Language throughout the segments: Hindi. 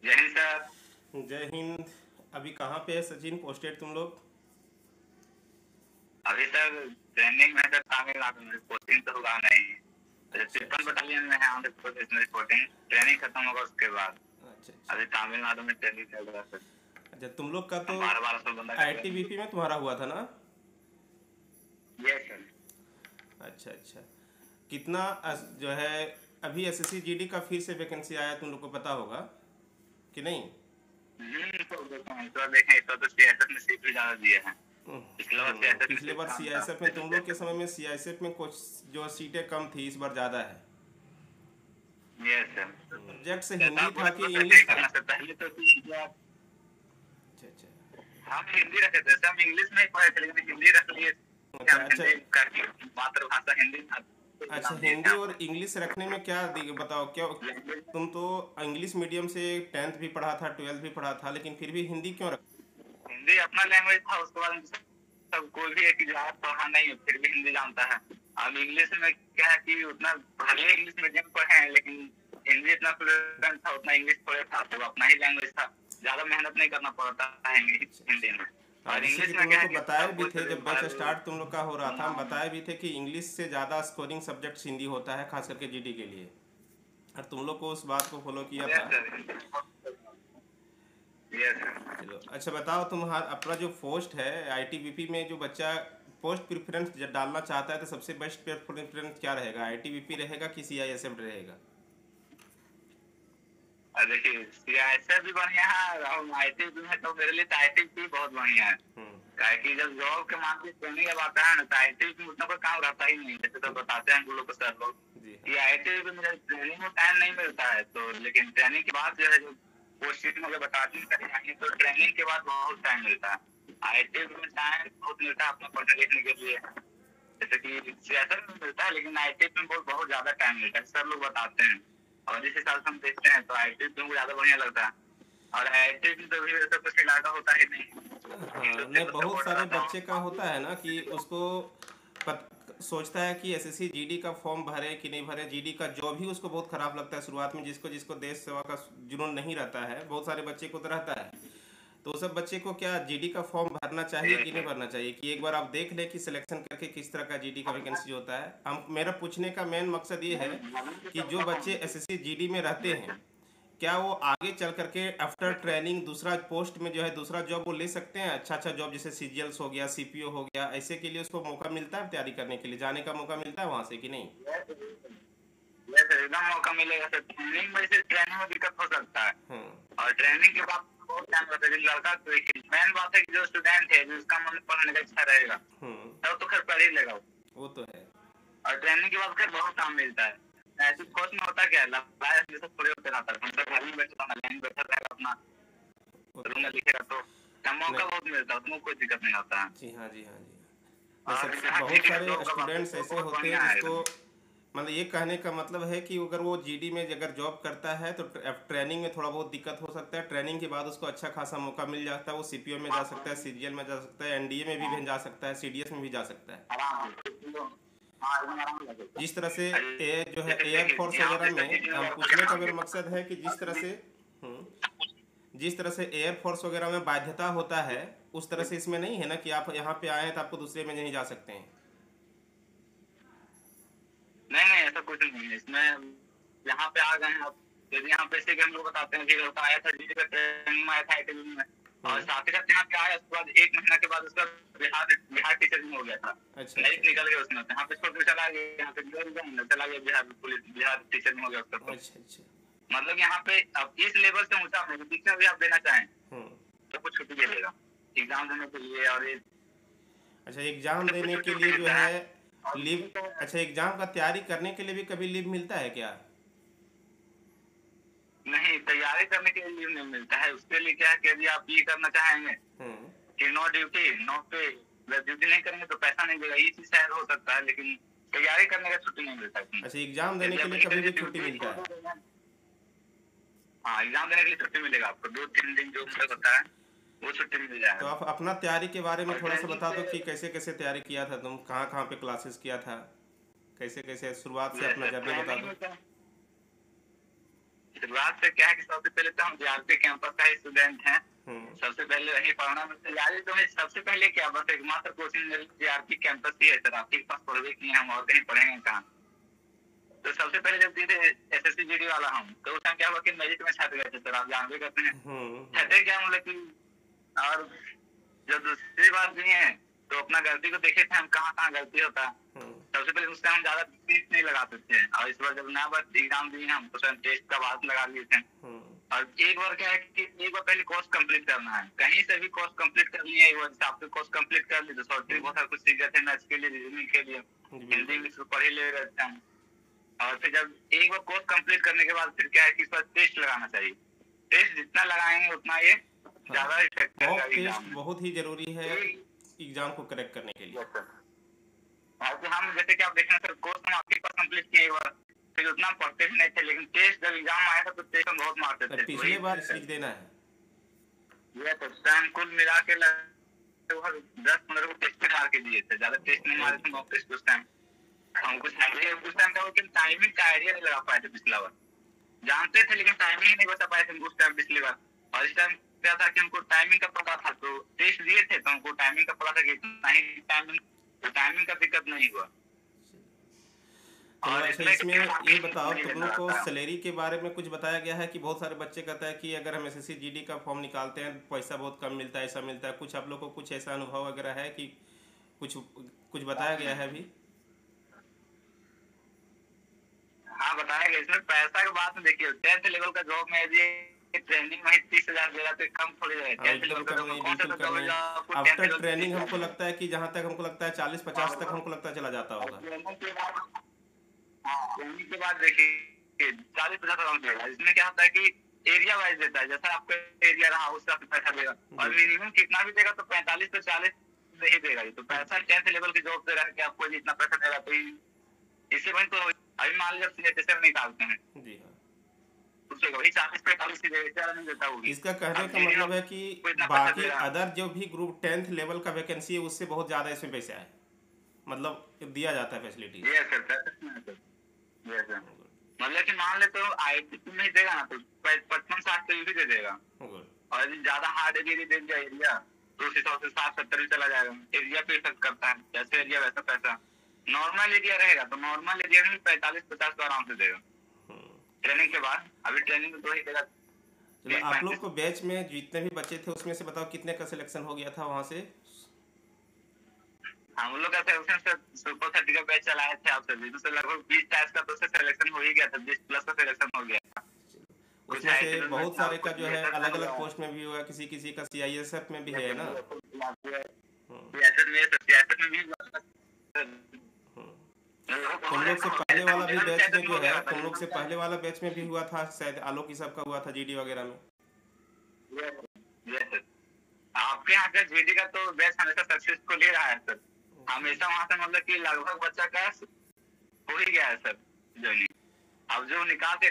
जय हिंद सर। जय हिंद। अभी कहाँ पे है सचिन पोस्टेड तुम लोग? अभी सर ट्रेनिंग में सर तमिलनाडु में रिपोर्टिंग तो होगा नहीं। अच्छा तिरपन अच्छा बटालियन में है आंध्र प्रदेश में रिपोर्टिंग। ट्रेनिंग खत्म होगा उसके बाद। अच्छा अच्छा। अभी तमिलनाडु में ट्रेनिंग चल रहा है सर। अच्छा तुम लोग का तो 1200 बंदा का ट्रेनिंग। आईटीबीपी में तुम्हारा हुआ था ना? ये सर। अच्छा अच्छा। कितना जो है अभी एसएससी जीडी का फिर से वैकेंसी आया, तुम लोग को पता होगा कि नहीं? तो देखें इस बार तो सीएसएफ में सीट भी ज्यादा दिए हैं। पिछले बार सीएसएफ में पिछले सीट बार कम था। सीआईएसएफ में तुम लोग के समय में सीआईएसएफ में कुछ जो सीटें कम थी, इस बार ज़्यादा है। ये सर। सब्जेक्ट से जैसा हिंदी आप था बोले कि तो सही इंग्लिश था? करना सर। पहले तो अच्छा अच्छा। हम हिंदी रखे थे सर। हम इंग्लिश में ही पढ़े थे लेकिन हिंदी रख लिए। अच्छा हम अच्छा। हिंदी करके मातृभाषा हिंदी था तो अच्छा, नाम दिए थे हिंदी और हम। इंग्लिश रखने में क्या बताओ क्या? तुम तो इंग्लिश मीडियम से 10th भी पढ़ा था, 12th भी पढ़ा था, लेकिन फिर भी हिंदी क्यों रख? हिंदी अपना लैंग्वेज था। उसके बाद सब कोई भी एक इजाज पढ़ा नहीं है फिर भी हिंदी जानता है। अब इंग्लिश में क्या है कि उतना भले इंग्लिश मीडियम पढ़े हैं लेकिन हिंदी इतना फ्लुएंट था उतना इंग्लिश थोड़े था। तो अपना ही लैंग्वेज था। ज्यादा मेहनत नहीं करना पड़ता है हिंदी में। हाँ, और जैसे कि इंग्लिश में तुम क्या लोग है को कि बताए सब भी कोई थे, से जब बैच स्टार्ट तुम लोग का हो रहा था, हम बताए भी थे कि इंग्लिश से ज़्यादा स्कोरिंग सब्जेक्ट हिंदी होता है, खास करके जीडी के लिए। और तुम लोग को उस बात को फॉलो किया था। Yes sir. Yes sir. चलो अच्छा, बताओ तुम्हारा अपना जो पोस्ट है आईटीबीपी में, जो बच्चा पोस्ट प्रेफरेंस डालना चाहता है तो सबसे बेस्ट प्रेफरेंस क्या रहेगा? आईटीबीपी रहेगा कि सीआईएसएफ रहेगा? और देखिए सीआईएसएफ भी बढ़िया है और आईटी भी है तो मेरे लिए तो आईटी भी बहुत बढ़िया है। हम्म। काहे कि जब जॉब के मार्केट ट्रेनिंग जब आता है ना तो आईटी में उतना कोई काम रहता ही नहीं। जैसे तो बताते हैं हम लोग को सर लोग जी कि हाँ। आईटी में मुझे ट्रेनिंग में टाइम नहीं मिलता है। तो लेकिन ट्रेनिंग के बाद जो है जो पोस्टिंग मुझे बताती है तो ट्रेनिंग के बाद बहुत टाइम मिलता है। आईटी में टाइम बहुत मिलता है अपना पढ़ने लिखने के लिए। जैसे कि सियासत में मिलता है लेकिन आईटी में बहुत बहुत ज्यादा टाइम मिलता है सर लोग बताते हैं। और जिस हिसाब से हम देखते हैं तो आईटी में ज्यादा बढ़िया लगता है। और आईटी में तो भी ऐसा कुछ इलाका होता ही नहीं। हाँ, हिंदू नहीं, से बहुत सपोर्ट सारे रहता बच्चे का हूँ। होता है ना कि उसको सोचता है कि एसएससी जीडी का फॉर्म भरे कि नहीं भरे, जीडी का जॉब ही उसको बहुत खराब लगता है शुरुआत में। जिसको जिसको देश सेवा का जुनून नहीं रहता है, बहुत सारे बच्चे को तो रहता है। तो उस सब बच्चे को क्या जीडी का फॉर्म भरना चाहिए कि नहीं भरना चाहिए, कि एक बार आप देख लें कि सिलेक्शन करके किस तरह का जीडी का वैकेंसी होता है? हम मेरा पूछने का मेन मकसद ये है कि जो बच्चे एसएससी जीडी में रहते हैं, क्या वो आगे चल करके आफ्टर ट्रेनिंग दूसरा पोस्ट में जो है दूसरा जॉब वो ले सकते हैं? अच्छा अच्छा जॉब जैसे सीजीएल्स हो गया, सीपीओ हो गया, ऐसे के लिए उसको मौका मिलता है? तैयारी करने के लिए जाने का मौका मिलता है वहाँ से कि नहीं? एकदम मौका मिलेगा सर। ट्रेनिंग में से ट्रेनिंग में दिक्कत हो सकता है। हम्म। और ट्रेनिंग के बाद बहुत टाइम लगता है। लड़का तो देखिए मेन बात है कि जो स्टूडेंट है जिसका मन पढ़ने का इच्छा रहेगा हम्म। तब तो खैर पढ़ ही लेगा वो। वो तो है। और ट्रेनिंग के बाद फिर बहुत काम मिलता है। ऐसी फोर्स में होता क्या है लड़ाई जैसे थोड़े होते रहता है। हम तो घर में बैठा था लाइन बैठा रहेगा अपना वो तो रूम में है। लिखेगा तो मौका नहीं। बहुत मिलता है। उसमें कोई दिक्कत नहीं होता है। जी हाँ, जी हाँ, जी हाँ। नहीं, और सबसे जहाँ बहुत जीडी का सारे जॉब का बात है स्टूडेंट्स तो ऐसे बहुत होते हैं बढ़िया है जिसको, एकदम। मतलब ये कहने का मतलब है कि अगर वो जीडी में अगर जॉब करता है तो ट्रेनिंग में थोड़ा बहुत दिक्कत हो सकता है। ट्रेनिंग के बाद उसको अच्छा खासा मौका मिल जाता है, वो सीपीओ में जा सकता है, सीजीएल में जा सकता है, एनडीए में भी जा सकता है, सीडीएस में भी जा सकता है। आराम से हाँ एकदम आराम लगेगा। जिस तरह से जो है जैसे एयरफोर्स देखिए यहाँ वगैरह पे सर में, जीडी में हम वर्क पूछने का यहाँ मेरा पे मकसद है कि जिस तरह से जिस तरह से एयरफोर्स वगैरह में बाध्यता होता है, उस तरह से इसमें नहीं है ना कि आप यहाँ पे आए हैं तो आपको दूसरे में नहीं जा सकते हैं। नहीं नहीं ऐसा कुछ नहीं है इसमें। यहाँ पे आ गए हैं आप। यदि यहाँ पे से हम लोग बताते हैं कि लड़का आया था जीडी का ट्रेनिंग में आया था आईटी में। और हम्म। साथ ही साथ यहाँ पे आया उसके बाद एक महीना के बाद उसका बिहार बिहार टीचर में हो गया था। अच्छा नहीं अच्छा निकल गया उसमें। यहाँ पे छोड़ के चला गया। यहाँ पे चला गया बिहार पुलिस बिहार टीचर में हो गया उसका। तो अच्छा अच्छा। मतलब यहाँ पे अब इस लेवल से ऊंचा बीच में भी आप देना चाहें हम्म। तो कुछ छुट्टी दे देगा एग्जाम देने के लिए। और ये अच्छा, एग्ज़ाम तो कुछ देने छुट्टी के वुट्टी लिए जो मिलता है। है और लीव, अच्छा एग्ज़ाम का तैयारी करने के लिए भी कभी लीव मिलता है क्या? नहीं तैयारी करने के लिए लीव नहीं मिलता है। उसके लिए क्या है कि यदि आप ये करना चाहेंगे हम्म। कि नो ड्यूटी नो पे, अगर ड्यूटी नहीं करेंगे तो पैसा नहीं देगा। ये चीज शायद हो सकता है लेकिन तैयारी करने का छुट्टी नहीं मिलता इसमें। अच्छा, एग्ज़ाम देने यदि के आप लिए नहीं कभी करेंगे भी छुट्टी ड्यूटी मिलता है? हाँ एग्जाम देने के लिए छुट्टी मिलेगा आपको 2-3 दिन जो अच्छा मतलब अच्छा। होता है वो छुट्टी मिल तो जाएगा। आप अपना तैयारी के बारे में और थोड़ा सा ट्रेनिंग बता से दो कि कैसे कैसे तैयारी किया था तुम, कहाँ कहाँ पे क्लासेस किया था, कैसे कैसे शुरुआत से अपना जैसे जर्नी बता ट्रेनिंग दो। में क्या शुरुआत से क्या है कि सबसे पहले तो हम जीआरपी कैंपस का ही स्टूडेंट हैं। हम्म। सबसे पहले वही पढ़ना मुझसे यारी तो है। सबसे पहले क्या बस एकमात्र कोचिंग मेरी जीआरपी कैंपस ही है सर। आपके पास पढ़वे किए हम और कहीं पढ़ेंगे कहाँ। तो सबसे पहले जब दिए थे एसएससी जीडी वाला हम, तो उस टाइम क्या हुआ कि मेरिट में छट गए थे सर। आप जानते करते हैं छठे क्या मतलब कि। और जब दूसरी बार दिए हैं तो अपना गलती को देखे थे हम कहाँ कहाँ गलती होता है। सबसे पहले उस टाइम ज्यादा फीस नहीं लगाते थे, और इस बार जब नया बार एग्जाम दिए हम तो सर टेस्ट का बात लगा लिए थे। और एक बार क्या है कि एक बार पहले कोर्स कंप्लीट करना है, कहीं से भी कोर्स कंप्लीट कर लिए। एक बार आपके कोर्स कंप्लीट कर ली तो सॉफ्टवेयर बहुत सारा कुछ सीख गए थे, मैथ्स के लिए, रीजनिंग के लिए, हिंदी इंग्लिश पढ़ ही ले रहे थे हम। और फिर जब एक बार कोर्स कंप्लीट करने के बाद फिर क्या है कि इस बार टेस्ट लगाना चाहिए। टेस्ट जितना लगाएंगे उतना ये ज्यादा इफेक्टिव मॉक रहेगा टेस्ट एग्जाम में। बहुत ही जरूरी है एग्जाम को करेक्ट करने के लिए। और हम जैसे कि आप देख रहे हैं सर, कोर्स हम आपके पास कंप्लीट किए एक बार, फिर उतना पढ़ते भी नहीं थे, लेकिन टेस्ट जब एग्जाम आया था तो टेस्ट हम बहुत मारते थे। पिछले बार सीख देना है ये तो टाइम कुल मिला के लगभग 10-15 को टेस्ट मार के दिए थे, ज्यादा टेस्ट नहीं मारे थे मॉक टेस्ट उस टाइम। हम कुछ आइडिया उस टाइम का, लेकिन टाइमिंग का आइडिया नहीं लगा पाए थे पिछला बार। जानते थे लेकिन टाइमिंग नहीं बता पाए थे उस टाइम पिछली बार। और इस टाइम क्या था कि हमको टाइमिंग का पता था, तो टेस्ट दिए थे तो हमको टाइमिंग का पता था कि इतना ही टाइमिंग, तो टाइमिंग का दिक्कत नहीं हुआ। तो अच्छा इसमें ये बताओ तुम लोग को सैलरी के बारे में कुछ बताया गया है कि बहुत सारे बच्चे कहते हैं कि अगर हम एसएससी जीडी का फॉर्म निकालते हैं पैसा बहुत कम मिलता है, ऐसा मिलता है कुछ। आप लोग को कुछ ऐसा अनुभव वगैरह है कि कुछ बताया गया है अभी? हाँ बताया गया। इसमें पैसा की बात देखिए, 10th लेवल का जॉब में यदि ट्रेनिंग में 30,000 दे रहा तो कम थोड़ी रहेगा। आफ्टर ट्रेनिंग हमको लगता है कि जहाँ तक हमको लगता है 40-50 तक हमको लगता है चला जाता होगा। ट्रेनिंग के बाद देखिए 40-50 राउंड देगा। इसमें क्या होता है कि एरिया वाइज देता है, जैसा आपका एरिया रहा उसका पैसा देगा। और मिनिमम कितना भी देगा तो 45 से 40 नहीं देगा। तो पैसा 10th लेवल की जॉब दे रहा है कि आपको इतना पैसा देगा, तो इससे वही तो अभी मान लीजिए सीएचएसएल निकालते हैं जी हाँ, उससे वही 40-45 की देगा, नहीं देता होगी। इसका कहने का मतलब है कि बाकी अदर जो भी ग्रुप 10th लेवल का वैकेंसी है उससे बहुत ज्यादा इसमें पैसा है, मतलब दिया जाता है फैसिलिटी। मतलब कि मान ले तो आईटी नहीं देगा ना तो 55-60 तो भी दे देगा। और ज्यादा हार्ड एरिया दे दिया एरिया तो उस हिसाब से 60-70 भी चला जाएगा। एरिया पे इफेक्ट करता है, जैसे एरिया वैसा पैसा। नॉर्मल एरिया रहेगा तो नॉर्मल एरिया में 45-50 तो आराम से देगा ट्रेनिंग के बाद। अभी ट्रेनिंग में तो ही देगा। चलो आप लोग को बैच में जितने भी बच्चे थे उसमें से बताओ कितने का सिलेक्शन हो गया था वहाँ से? हम लोग का सिलेक्शन सुपर 30 का बैच चलाए थे आप सभी, तो लगभग 20 टाइप का तो सिलेक्शन हो ही गया था, 20+ का सिलेक्शन हो गया था। उसमें से बहुत सारे का जो है अलग अलग पोस्ट में भी हुआ, किसी का सीआईएसएफ में भी है ना? तुम लोग से पहले वाला भी बैच में जो है, तुम लोग से पहले वाला बैच में भी हुआ था शायद, आलोक सब का हुआ था जीडी वगैरह में। आपके यहाँ का जीडी का तो बैच हमेशा सक्सेसफुल ही रहा है सर। हमेशा वहाँ से मतलब कि लगभग बच्चा का हो ही गया है सर जॉइनिंग। अब जो निकाल के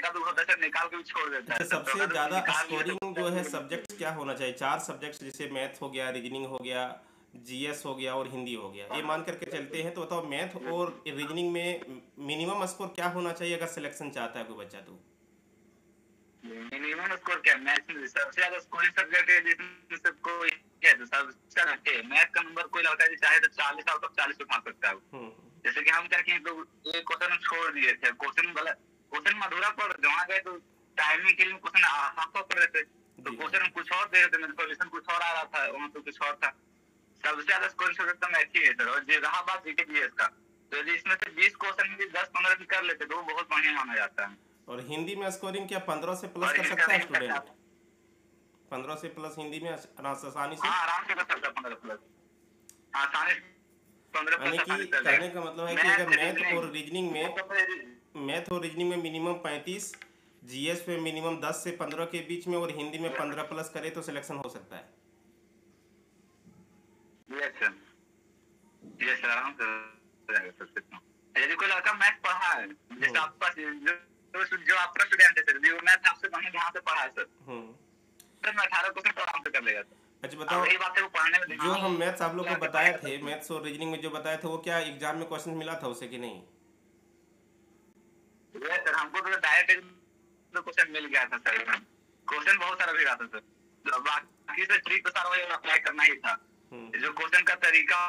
निकाल के भी छोड़ देता है। सबसे ज्यादा स्कोरिंग जो है सब्जेक्ट क्या होना चाहिए? 4 सब्जेक्ट जैसे मैथ हो गया, रीजनिंग हो गया, जीएस हो गया और हिंदी हो गया, ये मान करके चलते हैं। तो बताओ मैथ और रीजनिंग में मिनिमम स्कोर क्या होना चाहिए अगर सिलेक्शन चाहता है कोई बच्चा? तो मिनिमम स्कोर क्या? मैथ में सबसे ज्यादा स्कोरिंग सब्जेक्ट है जिसमें सबको क्या है, सबसे ज्यादा मैथ का नंबर कोई लगता है चाहे तो 40 आउट ऑफ 40 उठा सकता है। जैसे कि हम क्या किए तो एक क्वेश्चन छोड़ दिए थे, क्वेश्चन अधूरा पढ़ वहाँ गए तो टाइमिंग के लिए क्वेश्चन हाफ पढ़ रहे थे, तो क्वेश्चन कुछ और दे रहे थे, सोल्यूशन कुछ और आ रहा था, वहाँ तो कुछ और था। सबसे ज्यादा स्कोर सब्जेक्ट तो मैथ ही है सर। और जो रहा बात जीके जीएस का, तो यदि इसमें से 20 क्वेश्चन भी 10-15 भी कर लेते तो वो बहुत बढ़िया माना जाता है। और हिंदी में स्कोरिंग क्या 15 से प्लस कर सकता है स्टूडेंट? 15 से प्लस हिंदी में आसानी से? हाँ आराम से कर सकता है 15+। आसानी से 15+। यानी कि कहने का मतलब है कि अगर मैथ और रीजनिंग में मिनिमम 35, जीएस में मिनिमम 10 से 15 के बीच में और हिंदी में 15+ करे तो सिलेक्शन हो सकता है। यस सर आराम से। यदि कोई लड़का मैथ पढ़ा है जैसे आपका जो आपका स्टूडेंट है सर, जो मैथ आपसे बढ़िया ध्यान से पढ़ा है सर, तो मैं 18 क्वेश्चन तो आराम से कर लेगा। अच्छा बताओ, यही बात है वो पढ़ने में जो हम मैथ्स आप लोग को बताए थे, मैथ्स और रीजनिंग में जो बताए थे, वो क्या एग्जाम में क्वेश्चन मिला था उसे कि नहीं? सर हमको तो डायरेक्ट तो क्वेश्चन मिल गया था सर। क्वेश्चन बहुत सारा भी आता था सर, बाकी से ट्रिक तो सारा वही अप्लाई करना ही था। जो क्वेश्चन का तरीका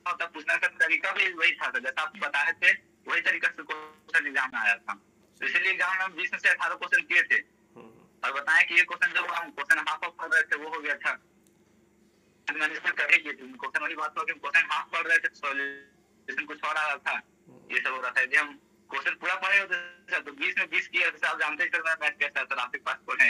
होता, पूछने का तरीका भी वही था, जैसा आप बताए थे वही तरीका से क्वेश्चन एग्जाम में आया था। तो इसलिए एग्जाम में हम 20 में से 18 क्वेश्चन किए थे और बताएं कि ये क्वेश्चन जो हम क्वेश्चन हाफ ऑफ पढ़ रहे थे वो हो गया था। मैंने इसमें करे किए थे क्वेश्चन वाली बात, कि क्वेश्चन हाफ पढ़ रहे थे, सॉल्यूशन कुछ और आ रहा था, ये सब हो रहा था। यदि हम क्वेश्चन पूरा पढ़े होते तो 20 में 20 किया, आप जानते ही सर मैथ कैसा है सर, आपके पास पढ़े।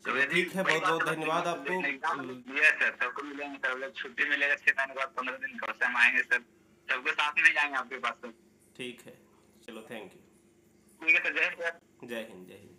चलिए ठीक है, बहुत बहुत धन्यवाद आपको। सर सबको मिलेंगे सर, छुट्टी मिलेगा 6 महीने बाद 15 दिन का, हम आएंगे सर, सबके साथ में जाएंगे आपके पास सर। ठीक है, चलो थैंक यू। ठीक है सर, जय हिंद। जय हिंद, जय हिंद।